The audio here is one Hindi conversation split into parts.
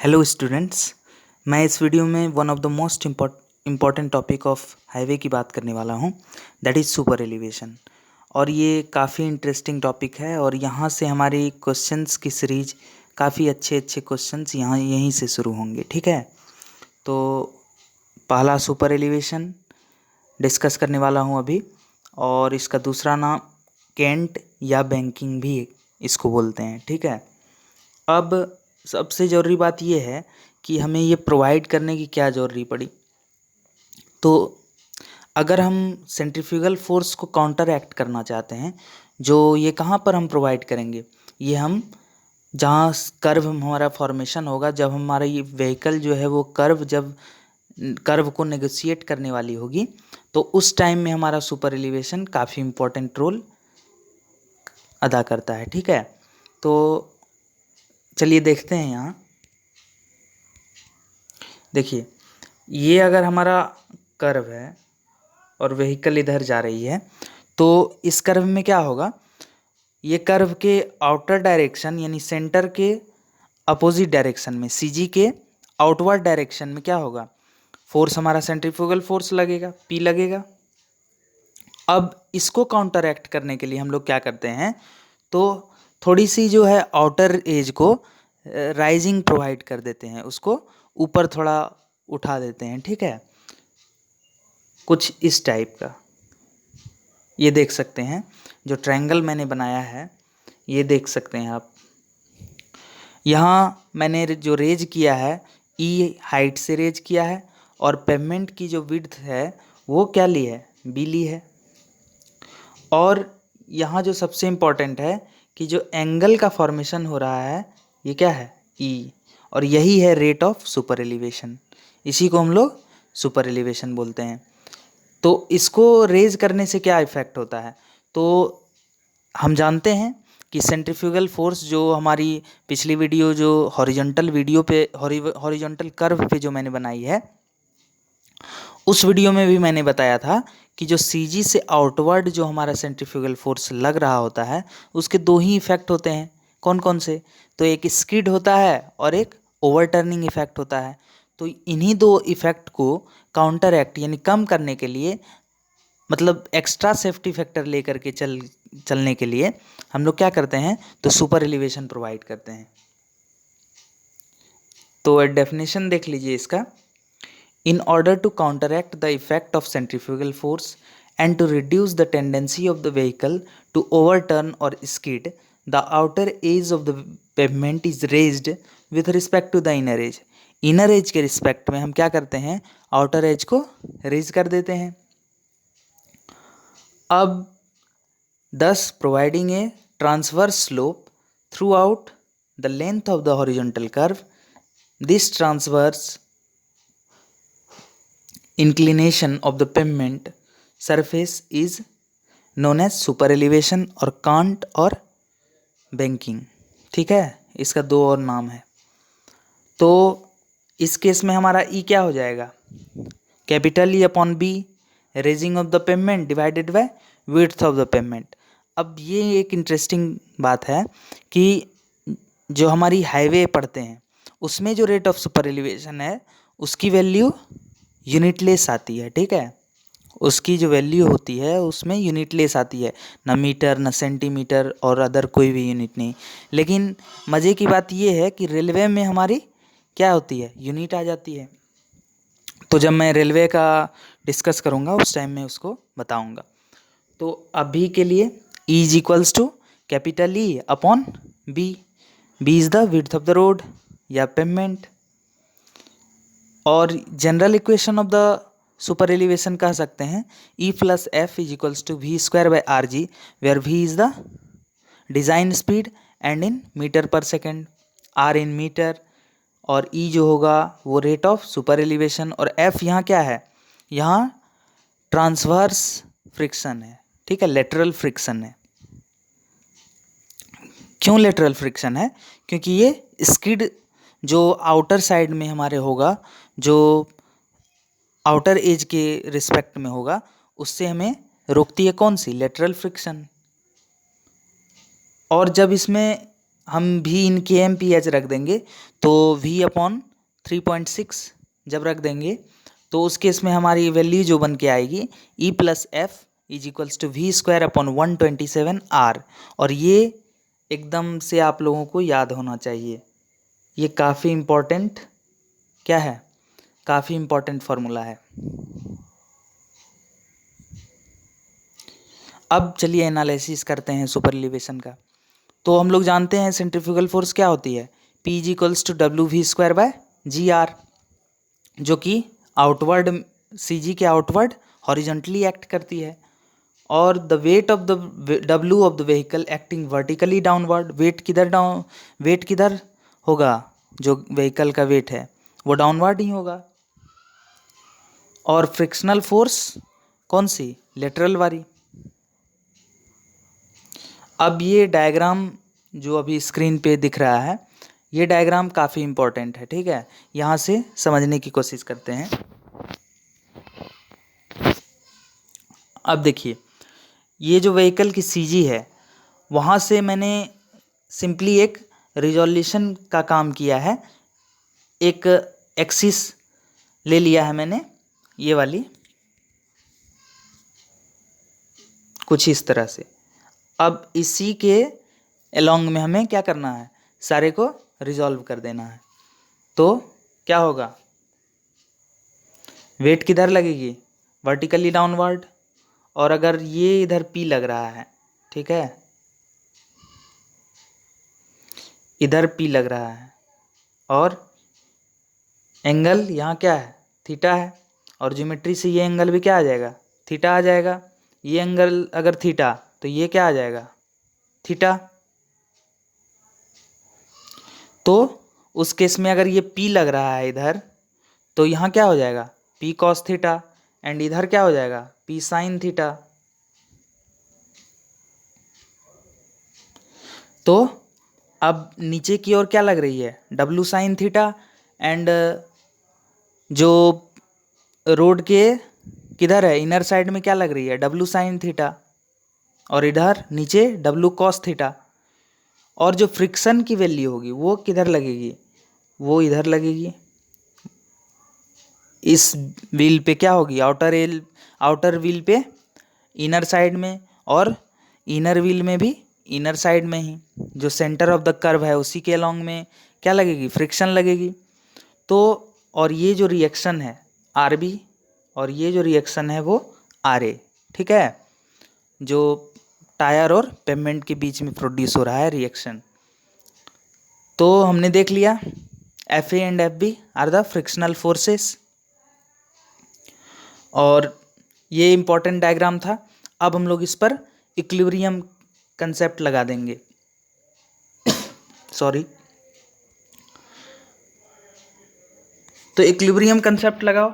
हेलो स्टूडेंट्स, मैं इस वीडियो में one of the most important topic of highway की बात करने वाला हूँ, दैट इज़ सुपर एलिवेशन। और ये काफ़ी इंटरेस्टिंग टॉपिक है और यहाँ से हमारी क्वेश्चंस की सीरीज काफ़ी अच्छे अच्छे क्वेश्चंस यहीं से शुरू होंगे। ठीक है, तो पहला सुपर एलिवेशन डिस्कस करने वाला हूँ अभी, और इसका दूसरा नाम केंट या बैंकिंग भी इसको बोलते हैं। ठीक है, अब सबसे ज़रूरी बात ये है कि हमें ये प्रोवाइड करने की क्या ज़रूरी पड़ी। तो अगर हम सेंट्रीफ्यूगल फोर्स को काउंटर एक्ट करना चाहते हैं, जो ये कहाँ पर हम प्रोवाइड करेंगे, ये हम जहाँ कर्व हमारा फॉर्मेशन होगा, जब हमारा ये व्हीकल जो है वो कर्व को नेगोशिएट करने वाली होगी, तो उस टाइम में हमारा सुपर एलिवेशन काफ़ी इम्पोर्टेंट रोल अदा करता है। ठीक है, तो चलिए देखते हैं। यहाँ देखिए, ये अगर हमारा कर्व है और व्हीकल इधर जा रही है, तो इस कर्व में क्या होगा, ये कर्व के आउटर डायरेक्शन यानी सेंटर के अपोजिट डायरेक्शन में, सीजी के आउटवर्ड डायरेक्शन में क्या होगा, फोर्स हमारा सेंट्रीफ्यूगल फोर्स लगेगा, पी लगेगा। अब इसको काउंटर एक्ट करने के लिए हम लोग क्या करते हैं, तो थोड़ी सी जो है आउटर एज को राइजिंग प्रोवाइड कर देते हैं, उसको ऊपर थोड़ा उठा देते हैं। ठीक है, कुछ इस टाइप का ये देख सकते हैं। जो ट्रायंगल मैंने बनाया है ये देख सकते हैं आप। यहाँ मैंने जो रेज किया है, ई हाइट से रेज किया है, और पेवमेंट की जो विड्थ है वो क्या ली है, बी ली है। और यहाँ जो सबसे इम्पोर्टेंट है कि जो एंगल का फॉर्मेशन हो रहा है ये क्या है, ई, और यही है रेट ऑफ सुपर एलिवेशन। इसी को हम लोग सुपर एलिवेशन बोलते हैं। तो इसको रेज करने से क्या इफ़ेक्ट होता है, तो हम जानते हैं कि सेंट्रीफ्यूगल फोर्स, जो हमारी पिछली वीडियो जो हॉरिजॉन्टल कर्व पे जो मैंने बनाई है, उस वीडियो में भी मैंने बताया था कि जो सीजी से आउटवर्ड जो हमारा सेंट्रीफ्यूगल फोर्स लग रहा होता है, उसके दो ही इफेक्ट होते हैं। कौन कौन से, तो एक स्किड होता है और एक ओवरटर्निंग इफेक्ट होता है। तो इन्हीं दो इफेक्ट को काउंटर एक्ट यानी कम करने के लिए, मतलब एक्स्ट्रा सेफ्टी फैक्टर लेकर के चलने के लिए हम लोग क्या करते हैं, तो सुपर एलिवेशन प्रोवाइड करते हैं। तो डेफिनेशन देख लीजिए इसका। In order to counteract the effect of centrifugal force and to reduce the tendency of the vehicle to overturn or skid, the outer edge of the pavement is raised with respect to the inner edge. Inner edge के रिस्पेक्ट में हम क्या करते हैं, आउटर एज को रेज कर देते हैं। अब thus providing a transverse slope throughout the length of the horizontal curve. This transverse inclination of the pavement surface is known as super elevation और कांट और बैंकिंग। ठीक है, इसका दो और नाम है। तो इस केस में हमारा ई क्या हो जाएगा, capital E upon B, raising of the pavement divided by width of the pavement. अब ये एक इंटरेस्टिंग बात है कि जो हमारी हाईवे पढ़ते हैं उसमें जो रेट ऑफ सुपर एलिवेशन है उसकी वैल्यू यूनिटलेस आती है। ठीक है, उसकी जो वैल्यू होती है उसमें यूनिटलेस आती है, न मीटर न सेंटीमीटर और अदर कोई भी यूनिट नहीं। लेकिन मज़े की बात ये है कि रेलवे में हमारी क्या होती है, यूनिट आ जाती है। तो जब मैं रेलवे का डिस्कस करूँगा उस टाइम में उसको बताऊँगा। तो अभी के लिए E is equals to capital E upon B. B is the width of the road या पेमेंट। और general equation of the super elevation कह सकते हैं E plus F is equals to V square by R G, where V is the design speed and in metre पर सेकेंड, आर इन मीटर, और ई जो होगा वो रेट ऑफ सुपर एलिवेशन, और एफ यहाँ क्या है, यहाँ ट्रांसवर्स फ्रिक्शन है। ठीक है, लेटरल फ्रिक्शन है। क्यों लेटरल फ्रिक्शन है, क्योंकि ये स्किड जो आउटर साइड में हमारे होगा, जो आउटर एज के रिस्पेक्ट में होगा, उससे हमें रोकती है कौन सी, लेटरल फ्रिक्शन। और जब इसमें हम भी इन के एम पी एच रख देंगे तो v अपॉन 3.6 जब रख देंगे तो उस केस में हमारी वैल्यू जो बन के आएगी E plus F is equals to V square upon 127 R. और ये एकदम से आप लोगों को याद होना चाहिए, ये काफ़ी इम्पोर्टेंट क्या है, काफ़ी इम्पोर्टेंट फार्मूला है। अब चलिए एनालिसिस करते हैं सुपर एलिवेशन का। तो हम लोग जानते हैं सेंट्रीफ्यूगल फोर्स क्या होती है, P is equals to W V square by G R, जो कि आउटवर्ड CG के आउटवर्ड हॉरिजॉन्टली एक्ट करती है। और the weight of the W of the vehicle acting vertically downward, weight किधर होगा, जो व्हीकल का वेट है वो डाउनवर्ड ही होगा। और फ्रिक्शनल फोर्स कौन सी, लेटरल वाली। अब ये डायग्राम जो अभी स्क्रीन पे दिख रहा है, ये डायग्राम काफ़ी इम्पोर्टेंट है, ठीक है। यहाँ से समझने की कोशिश करते हैं। अब देखिए, ये जो व्हीकल की CG है, वहाँ से मैंने सिंपली एक रिजोल्यूशन का काम किया है, एक एक्सिस ले लिया है मैंने, ये वाली कुछ इस तरह से। अब इसी के अलोंग में हमें क्या करना है, सारे को रिजॉल्व कर देना है। तो क्या होगा, वेट किधर लगेगी, वर्टिकली डाउनवर्ड। और अगर ये इधर P लग रहा है, ठीक है, इधर P लग रहा है, और एंगल यहाँ क्या है, थीटा है, और ज्योमेट्री से ये एंगल भी क्या आ जाएगा, थीटा आ जाएगा। ये एंगल अगर थीटा तो ये क्या आ जाएगा, थीटा। तो उस केस में अगर ये P लग रहा है इधर, तो यहाँ क्या हो जाएगा, P cos थीटा, एंड इधर क्या हो जाएगा, P sin थीटा। तो अब नीचे की ओर क्या लग रही है, W sin थीटा, एंड जो रोड के किधर है, इनर साइड में क्या लग रही है, W sin थीटा, और इधर नीचे W cos थीटा। और जो फ्रिक्शन की वैल्यू होगी वो किधर लगेगी, वो इधर लगेगी, इस व्हील पे क्या होगी, आउटर व्हील पे इनर साइड में, और इनर व्हील में भी इनर साइड में ही जो सेंटर ऑफ द कर्व है उसी के अलोंग में क्या लगेगी, फ्रिक्शन लगेगी। तो और ये जो रिएक्शन है RB, और ये जो रिएक्शन है वो RA, ठीक है, जो टायर और पेवमेंट के बीच में प्रोड्यूस हो रहा है रिएक्शन। तो हमने देख लिया FA and FB are the frictional forces, और ये इम्पॉर्टेंट डायग्राम था। अब हम लोग इस पर इक्विलिब्रियम कंसेप्ट लगा देंगे सॉरी। तो इक्विलिब्रियम कंसेप्ट लगाओ।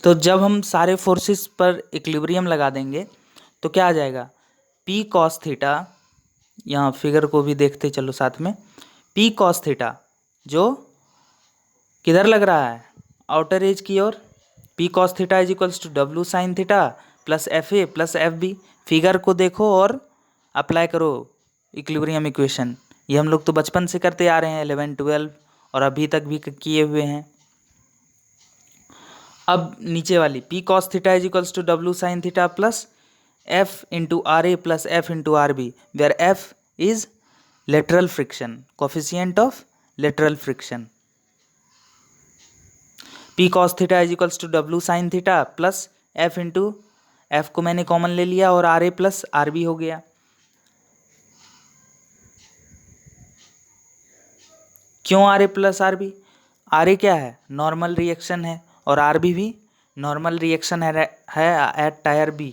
तो जब हम सारे फोर्सेस पर इक्विलिब्रियम लगा देंगे तो क्या आ जाएगा, P cos थीटा, यहाँ फिगर को भी देखते चलो साथ में, P cos थीटा जो किधर लग रहा है, आउटर एज की ओर, P cos theta is equals to W sin theta plus FA plus FB। Figure को देखो और अप्लाई करो इक्विलिब्रियम इक्वेशन। ये हम लोग तो बचपन से करते आ रहे हैं, 11 12 और अभी तक भी किए हुए हैं। अब नीचे वाली P cos theta is equals to W sin theta plus F into RA plus F into RB, where F is lateral friction, coefficient of lateral friction. P cos theta is equals to W sin theta plus F into, F को मैंने कॉमन ले लिया और RA प्लस RB हो गया। क्यों RA प्लस RB, RA क्या है, नॉर्मल रिएक्शन है, और RB भी नॉर्मल रिएक्शन है एट टायर B।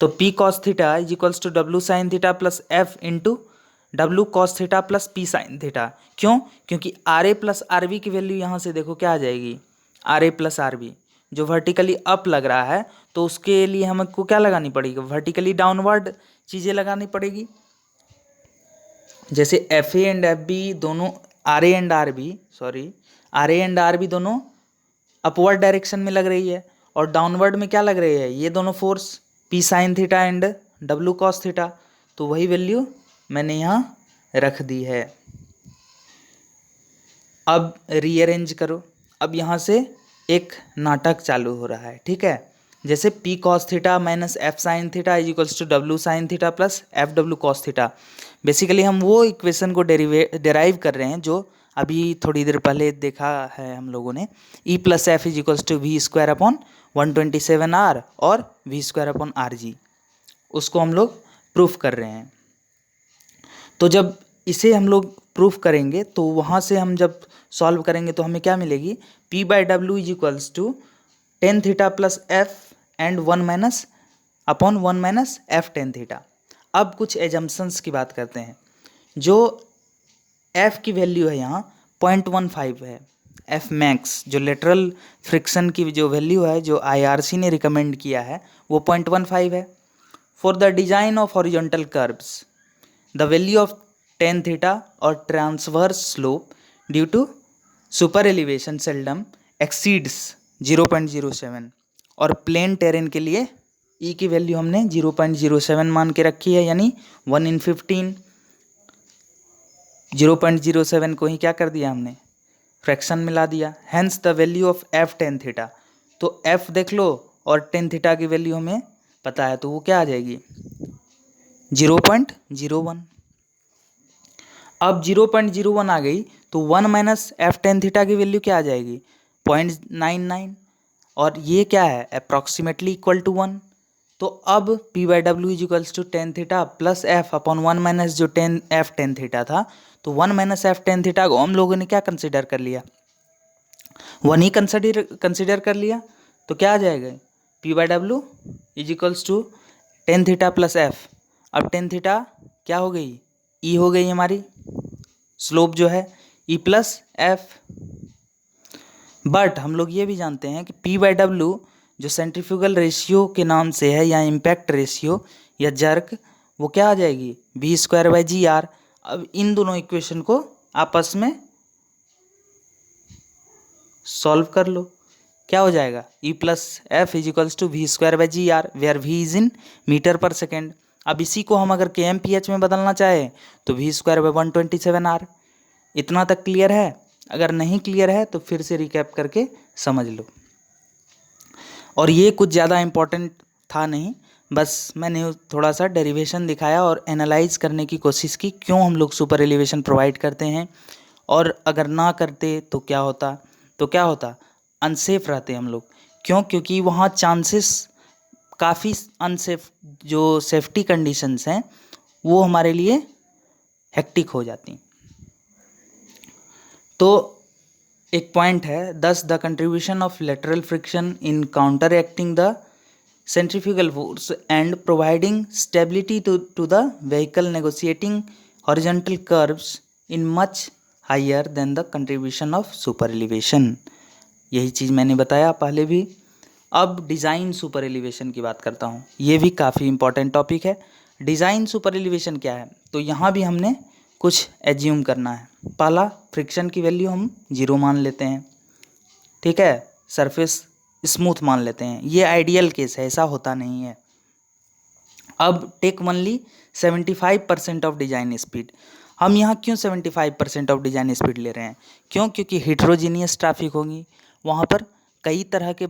तो P cos theta is equals to W sin theta plus F into W cos theta plus P sin theta. क्यों, क्योंकि RA प्लस RB की वैल्यू यहाँ से देखो क्या आ जाएगी, RA प्लस RB जो वर्टिकली अप लग रहा है, तो उसके लिए हमको क्या लगानी पड़ेगी, वर्टिकली डाउनवर्ड चीज़ें लगानी पड़ेगी। जैसे FA एंड FB दोनों, RA एंड RB दोनों अपवर्ड डायरेक्शन में लग रही है, और डाउनवर्ड में क्या लग रही है, ये दोनों force P sin theta and W cos theta. तो वही वैल्यू मैंने यहाँ रख दी है। अब रीअरेंज करो। अब यहाँ से एक नाटक चालू हो रहा है, ठीक है। जैसे P cos theta minus F sin theta is equals to W sin theta plus F W cos theta. Basically हम वो इक्वेशन को डेराइव कर रहे हैं जो अभी थोड़ी देर पहले देखा है हम लोगों ने। E plus F is equals to V square upon 127 R और V square upon R G, उसको हम लोग प्रूफ कर रहे हैं। तो जब इसे हम लोग प्रूफ करेंगे तो वहाँ से हम जब सॉल्व करेंगे तो हमें क्या मिलेगी, P by W is equals to tan theta plus F and 1 minus F tan theta. अब कुछ एजम्पशंस की बात करते हैं। जो एफ की वैल्यू है यहाँ 0.15 है, एफ मैक्स जो लेटरल फ्रिक्शन की जो वैल्यू है जो आईआरसी ने रिकमेंड किया है वो 0.15 है। For the design of horizontal curves the value of ten theta और transverse slope due to super elevation seldom exceeds 0.07 और प्लेन टेरेन के लिए ई की वैल्यू हमने 0.07 मान के रखी है, यानी 1/15। 0.07 को ही क्या कर दिया हमने, फ्रैक्शन मिला दिया। Hence the value of F tan theta, तो एफ देख लो और टेन थीटा की वैल्यू हमें पता है तो वो क्या आ जाएगी 0.01। अब 0.01 आ गई तो 1 माइनस एफ टेन थीटा की वैल्यू क्या आ जाएगी 0.99 और ये क्या है अप्रॉक्सीमेटली इक्वल टू 1। तो अब P by W is equals to tan theta plus F upon 1 minus जो एफ टेन थीटा था, तो 1 माइनस एफ टेन थीटा को हम लोगों ने क्या कंसिडर कर लिया, 1 ही कंसिडर कर लिया। तो क्या आ जाएगा P by W is equals to tan theta plus F. अब टेन थीटा क्या हो गई, ई हो गई हमारी, स्लोप जो है ई प्लस एफ। बट हम लोग ये भी जानते हैं कि पी बाई डब्ल्यू जो सेंट्रीफ्यूगल रेशियो के नाम से है या इम्पैक्ट रेशियो या जर्क, वो क्या आ जाएगी V square by G R. अब इन दोनों इक्वेशन को आपस में सॉल्व कर लो, क्या हो जाएगा E plus F is equals to V square by G R where V is in metre पर सेकेंड। अब इसी को हम अगर के एम पी एच में बदलना चाहे तो वी स्क्वायर बाई 127 आर। इतना तक क्लियर है? अगर नहीं क्लियर है तो फिर से रिकैप करके समझ लो। और ये कुछ ज़्यादा इम्पोर्टेंट था नहीं, बस मैंने थोड़ा सा डेरिवेशन दिखाया और एनालाइज करने की कोशिश की क्यों हम लोग सुपर एलिवेशन प्रोवाइड करते हैं, और अगर ना करते तो क्या होता अनसेफ रहते हम लोग। क्यों? क्योंकि वहाँ चांसेस काफ़ी अनसेफ जो सेफ्टी कंडीशंस हैं वो हमारे लिए हेक्टिक हो जाती। तो एक पॉइंट है, दस the contribution of lateral friction in counteracting the centrifugal force and providing stability to the vehicle negotiating horizontal curves in much higher than the contribution of super elevation. यही चीज़ मैंने बताया पहले भी। अब डिज़ाइन सुपर एलिवेशन की बात करता हूँ, ये भी काफ़ी इंपॉर्टेंट टॉपिक है। डिज़ाइन सुपर एलिवेशन क्या है, तो यहाँ भी हमने कुछ एज्यूम करना है। पहला, फ्रिक्शन की वैल्यू हम 0 मान लेते हैं, ठीक है, सरफेस स्मूथ मान लेते हैं। ये आइडियल केस है, ऐसा होता नहीं है। अब take only 75% of design speed. हम यहाँ क्यों 75% ऑफ डिजाइन स्पीड ले रहे हैं? क्यों? क्योंकि हिट्रोजीनियस ट्रैफिक होगी, वहाँ पर कई तरह के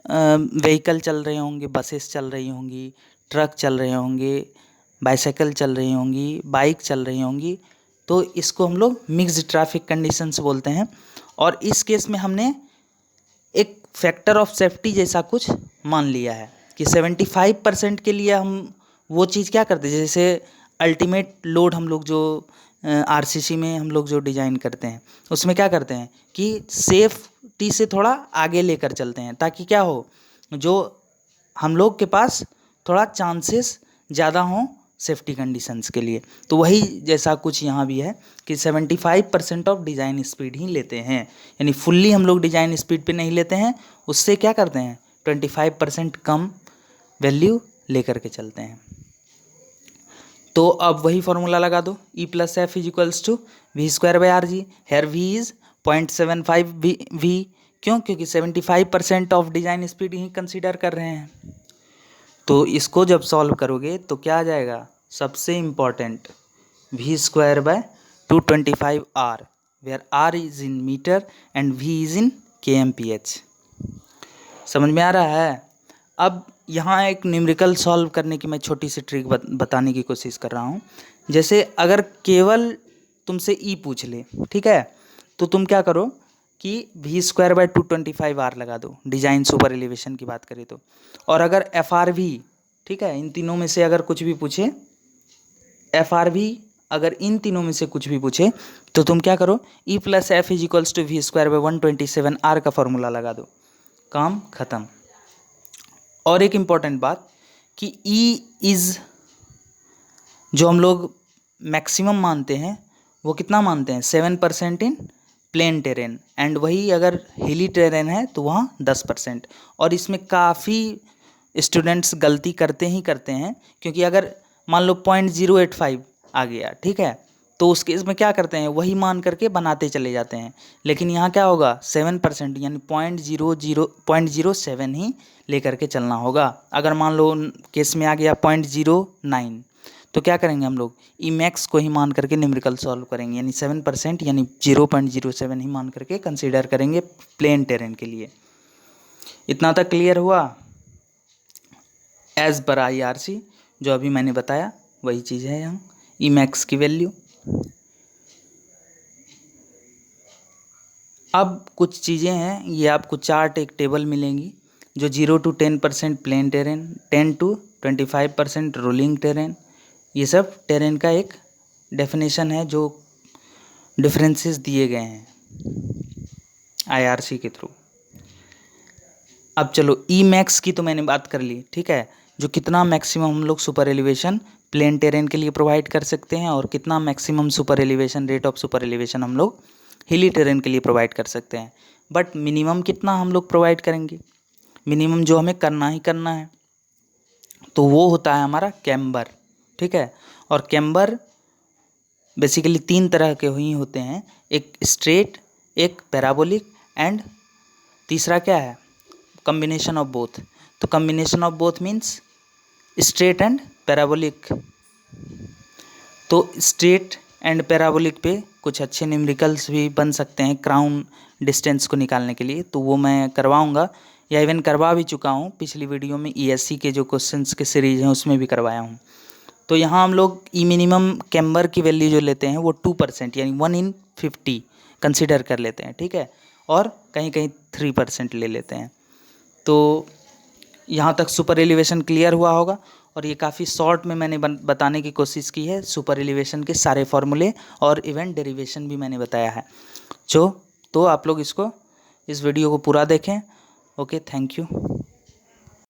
व्हीकल चल रहे होंगे, बसेस चल रही होंगी, ट्रक चल रहे होंगे, बाइसाइकिल चल रही होंगी, बाइक चल रही होंगी। तो इसको हम लोग मिक्स्ड ट्रैफिक कंडीशंस बोलते हैं। और इस केस में हमने एक फैक्टर ऑफ सेफ्टी जैसा कुछ मान लिया है कि 75% के लिए हम वो चीज़ क्या करते हैं, जैसे अल्टीमेट लोड हम लोग जो आरसीसी में हम लोग जो डिज़ाइन करते हैं उसमें क्या करते हैं कि सेफ्टी से थोड़ा आगे लेकर चलते हैं, ताकि क्या हो, जो हम लोग के पास थोड़ा चांसेस ज़्यादा हों सेफ्टी कंडीशंस के लिए। तो वही जैसा कुछ यहाँ भी है कि 75% ऑफ डिज़ाइन स्पीड ही लेते हैं, यानी फुल्ली हम लोग डिज़ाइन स्पीड पे नहीं लेते हैं, उससे क्या करते हैं 25% कम वैल्यू लेकर के चलते हैं। तो अब वही फॉर्मूला लगा दो, E plus F is equals to V square by R G. Here V is 0.75 V. क्यों? क्योंकि 75% ऑफ डिज़ाइन स्पीड ही कंसिडर कर रहे हैं। तो इसको जब सॉल्व करोगे तो क्या आ जाएगा सबसे important v square by 225 r, where r is in metre and v is in kmph। समझ में आ रहा है? अब यहाँ एक न्यूमेरिकल सॉल्व करने की मैं छोटी सी ट्रिक बताने की कोशिश कर रहा हूँ। जैसे अगर केवल तुमसे ई पूछ ले, ठीक है, तो तुम क्या करो कि v स्क्वायर बाय 225 r लगा दो, डिजाइन सुपर एलिवेशन की बात करें तो। और अगर एफ आर वी, ठीक है, इन तीनों में से अगर कुछ भी पूछे, एफ आर वी अगर इन तीनों में से कुछ भी पूछे तो तुम क्या करो, E plus F is equals to V square by 127 r का फॉर्मूला लगा दो, काम खत्म। और एक इम्पॉर्टेंट बात कि ई इज जो हम लोग मैक्सिमम मानते हैं वो कितना मानते हैं, 7% इन प्लेन टेरेन, एंड वही अगर हिली टेरेन है तो वहाँ 10%। और इसमें काफ़ी स्टूडेंट्स गलती करते हैं, क्योंकि अगर मान लो 0.085 आ गया, ठीक है, तो उस केस में क्या करते हैं, वही मान करके बनाते चले जाते हैं। लेकिन यहाँ क्या होगा, 7% यानी 0.07 ही लेकर के चलना होगा। अगर मान लो केस में आ गया 0.09 तो क्या करेंगे हम लोग, ई मैक्स को ही मान करके न्यूमेरिकल सॉल्व करेंगे, यानी 7% यानी 0.07 ही मान करके कंसीडर करेंगे प्लेन टेरेन के लिए। इतना तक क्लियर हुआ? एज पर IRC जो अभी मैंने बताया वही चीज़ है यहाँ, ई मैक्स की वैल्यू। अब कुछ चीज़ें हैं, ये आपको चार्ट एक टेबल मिलेंगी जो 0 to 10% plain terrain, 10 to 25% rolling terrain, ये सब टेरेन का एक डेफिनेशन है जो डिफरेंसेस दिए गए हैं IRC के थ्रू। अब चलो ई मैक्स की तो मैंने बात कर ली, ठीक है, जो कितना मैक्सिमम हम लोग सुपर एलिवेशन प्लेन टेरेन के लिए प्रोवाइड कर सकते हैं और कितना maximum super elevation, rate of super elevation हम लोग हिली टेरेन के लिए प्रोवाइड कर सकते हैं। बट मिनिमम कितना हम लोग प्रोवाइड करेंगे, मिनिमम जो हमें करना ही करना है, तो वो होता है हमारा कैम्बर, ठीक है। और कैम्बर बेसिकली 3 तरह के ही होते हैं, एक स्ट्रेट, एक पैराबोलिक, एंड तीसरा क्या है, कम्बिनेशन ऑफ बोथ। तो combination of both means straight and parabolic. तो स्ट्रेट एंड पैराबोलिक पे कुछ अच्छे न्यूमेरिकल्स भी बन सकते हैं क्राउन डिस्टेंस को निकालने के लिए, तो वो मैं करवाऊँगा या इवन करवा भी चुका हूँ। पिछली वीडियो में ESC के जो क्वेश्चंस के सीरीज हैं उसमें भी करवाया हूँ। तो यहाँ हम लोग ई मिनिमम कैम्बर की वैल्यू जो लेते हैं वो 2% यानी 1 in 50 कंसिडर कर लेते हैं, ठीक है, और कहीं कहीं 3% ले लेते हैं। तो यहाँ तक सुपर एलिवेशन क्लियर हुआ होगा। और ये काफ़ी शॉर्ट में मैंने बताने की कोशिश की है, सुपर एलिवेशन के सारे फॉर्मूले और इवन डेरिवेशन भी मैंने बताया है। तो आप लोग इस वीडियो को पूरा देखें। Okay, thank you.